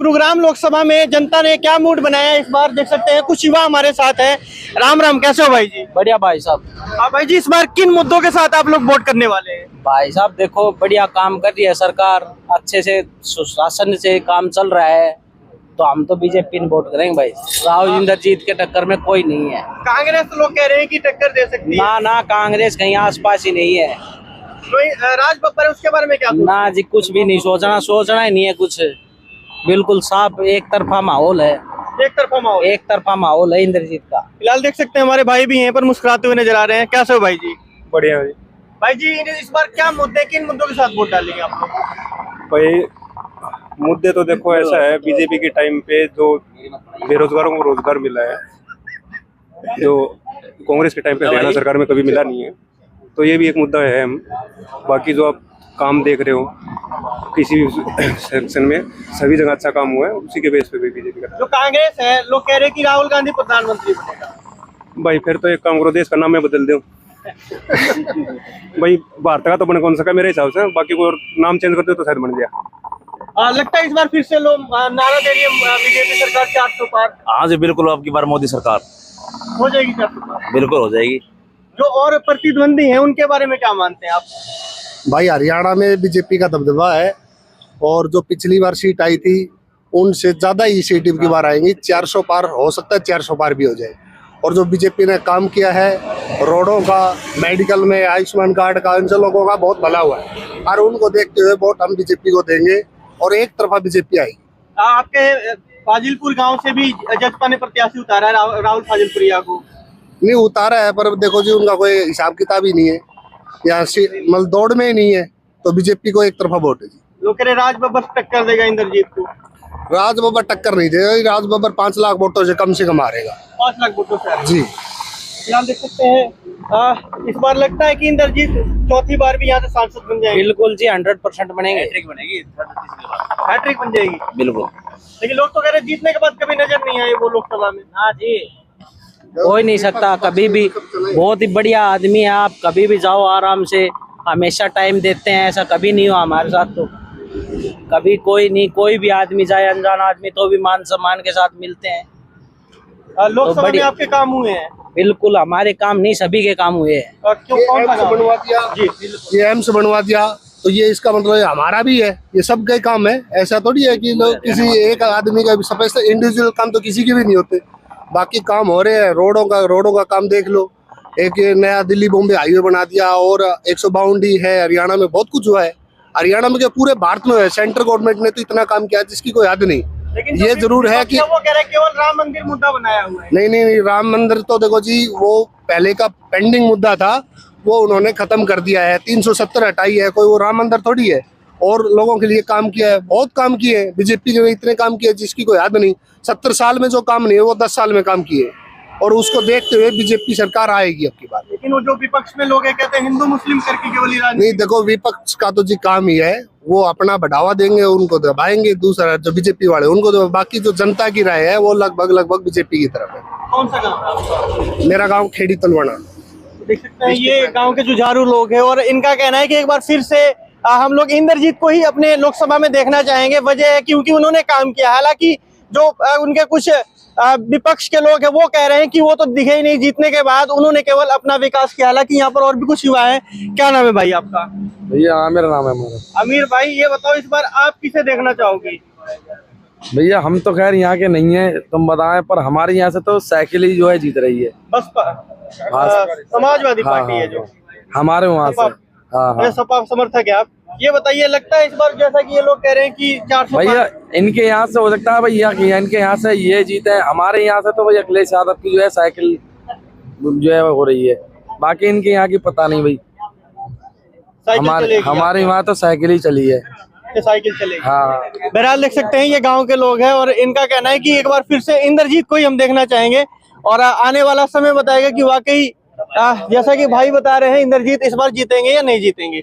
गुरुग्राम लोकसभा में जनता ने क्या मूड बनाया इस बार देख सकते हैं। कुछ युवा हमारे साथ हैं। राम राम, कैसे हो भाई जी? बढ़िया भाई साहब। भाई जी, इस बार किन मुद्दों के साथ आप लोग वोट करने वाले हैं? भाई साहब देखो, बढ़िया काम कर रही है सरकार, अच्छे से सुशासन से काम चल रहा है, तो हम तो बीजेपी में वोट करेंगे भाई। राहुल इंद्रजीत के टक्कर में कोई नहीं है। कांग्रेस तो लोग कह रहे हैं कि टक्कर दे सकती है। ना कांग्रेस कहीं आसपास ही नहीं है। राज बब्बर है, उसके बारे में क्या? ना जी, कुछ भी नहीं सोचना ही नहीं है कुछ। बिल्कुल साफ एक तरफा माहौल है। एक तरफा माहौल है इंद्रजीत का। फिलहाल देख सकते हैं हमारे भाई भी हैं पर मुस्कुराते हुए नजर आ रहे हैं। कैसे हो भाई जी? बढ़िया भाई। भाई जी, इस बार क्या मुद्दे, किन मुद्दों के साथ वोट डालेंगे आप लोग? भाई मुद्दे तो देखो ऐसा है, बीजेपी के टाइम पे जो बेरोजगारों को रोजगार मिला है, जो कांग्रेस के टाइम पे हरियाणा सरकार में कभी मिला नहीं है, तो ये भी एक मुद्दा है। बाकी जो आप काम देख रहे हो किसी भी सेक्शन में, सभी जगह अच्छा काम हुआ है, उसी के बेस पे भी बीजेपी का। जो कांग्रेस है, लोग कह रहे हैं कि राहुल गांधी प्रधानमंत्री बनेगा। भाई फिर तो एक काम करो, देश का नाम मैं बदल दूं। भाई भारत का तो बने कौन सा मेरे हिसाब से, बाकी कोई नाम चेंज कर दो तो शायद बन गया। लगता है इस बार फिर से लोग नारा दे रही है बीजेपी सरकार 400 पार। हाँ जी बिल्कुल, अब की बार मोदी सरकार हो जाएगी 400 पार? बिल्कुल हो जाएगी। जो और प्रतिद्वंदी हैं उनके बारे में क्या मानते हैं आप? भाई हरियाणा में बीजेपी का दबदबा है, और जो पिछली बार सीट आई थी उनसे ज्यादा ही सीट की बार आएंगी। 400 पार हो सकता है, 400 पार भी हो जाए। और जो बीजेपी ने काम किया है रोडों का, मेडिकल में, आयुष्मान कार्ड का, इन सब लोगों का बहुत भला हुआ है, और उनको देखते हुए वोट हम बीजेपी को देंगे और एक तरफा बीजेपी आएगी। आपके फाजिलपुर गांव से भी जजपा ने प्रत्याशी उतारा है राहुल फाजिलपुरिया को। नहीं उतारा है, पर देखो जी उनका कोई हिसाब किताब ही नहीं है, या मतलब दौड़ में ही नहीं है, तो बीजेपी को एक तरफा वोट है जी। लोग कह रहे राज बब्बर टक्कर देगा इंद्रजीत को। राज बब्बर टक्कर नहीं देगा, राज बब्बर 5 लाख वोटों से कम हारेगा। 5 लाख वोटों से जी। यहाँ देख सकते हैं इस बार लगता है कि इंद्रजीत चौथी बार भी यहाँ से सांसद बन जाएंगे। बिल्कुल जी, 100% बनेंगे। हैट्रिक बन जाएगी बिल्कुल। लेकिन लोग तो कह रहे जीतने के बाद कभी नजर नहीं आए वो लोकसभा में। हाँ जी, हो ही नहीं सकता कभी भी। बहुत ही बढ़िया आदमी है, आप कभी भी जाओ आराम से, हमेशा टाइम देते हैं। ऐसा कभी नहीं हुआ हमारे साथ, तो कभी कोई नहीं, कोई भी आदमी जाए, अनजान आदमी, तो भी मान सम्मान के साथ मिलते हैं। लोकसभा में आपके काम हुए हैं? बिल्कुल, हमारे काम नहीं, सभी के काम हुए हैं। क्यों? कौन सा बनवा दिया जी? ये एम्स बनवा दिया, तो ये इसका मतलब हमारा भी है, ये सब का काम है। ऐसा थोड़ी है कि लोग किसी एक आदमी का स्पेशल इंडिविजुअल काम तो किसी के भी नहीं होते। बाकी काम हो रहे हैं, रोडों का काम देख लो। एक नया दिल्ली बॉम्बे हाईवे बना दिया, और 152 है। हरियाणा में बहुत कुछ हुआ है, हरियाणा में क्या पूरे भारत में है। सेंट्रल गवर्नमेंट ने तो इतना काम किया जिसकी कोई याद नहीं। लेकिन ये जरूर है कि वो कह रहे केवल राम मंदिर मुद्दा बनाया हुआ है। नहीं, राम मंदिर तो देखो जी, वो पहले का पेंडिंग मुद्दा था, वो उन्होंने खत्म कर दिया है। 370 हटाई है, कोई वो राम मंदिर थोड़ी है। और लोगों के लिए काम किया है, बहुत काम किए। बीजेपी ने इतने काम किए जिसकी कोई याद नहीं। 70 साल में जो काम नहीं है वो 10 साल में काम किए, और उसको देखते हुए बीजेपी सरकार आएगी अब की बार। लेकिन वो जो विपक्ष में लोग कहते हैं हिंदू मुस्लिम करके केवल नहीं, देखो विपक्ष का तो जी काम ही है, वो अपना बढ़ावा देंगे, उनको दबाएंगे। दूसरा जो बीजेपी वाले उनको तो, बाकी जो जनता की राय है वो लगभग बीजेपी की तरफ है। कौन सा गाँव? मेरा गाँव खेड़ी तलवाना। देख सकते हैं ये गाँव के जुझारू लोग हैं, और इनका कहना है कि एक बार फिर से हम लोग इंद्रजीत को ही अपने लोकसभा में देखना चाहेंगे। वजह है क्योंकि उन्होंने काम किया। हालांकि जो उनके कुछ विपक्ष के लोग हैं वो कह रहे हैं कि वो तो दिखे ही नहीं जीतने के बाद, उन्होंने केवल अपना विकास किया। हालांकि यहाँ पर और भी कुछ युवा है। क्या नाम है भाई आपका? भैया मेरा नाम है अमीर। अमीर भाई, ये बताओ इस बार आप किसे देखना चाहोगे? भैया हम तो खैर यहाँ के नहीं है, तुम बताएं, पर हमारे यहाँ से तो साइकिल ही जो है जीत रही है। बसपा समाजवादी पार्टी है जो हमारे वहाँ से। हाँ, सपा समर्थक है आप। ये बताइए, लगता है इस बार जैसा कि ये लोग कह रहे हैं कि 400 भैया इनके यहाँ से हो सकता है भैया, इनके यहाँ से ये जीते। हमारे यहाँ से तो भैया अखिलेश यादव की जो है साइकिल जो है हो रही है। बाकी इनके यहाँ की पता नहीं भाई। हमारे वहाँ तो साइकिल ही चली है। साइकिल चलेगी। हाँ, बहरहाल देख सकते हैं ये गांव के लोग हैं, और इनका कहना है कि एक बार फिर से इंद्रजीत को ही हम देखना चाहेंगे, और आने वाला समय बताएगा कि वाकई जैसा कि भाई बता रहे हैं इंद्रजीत इस बार जीतेंगे या नहीं जीतेंगे।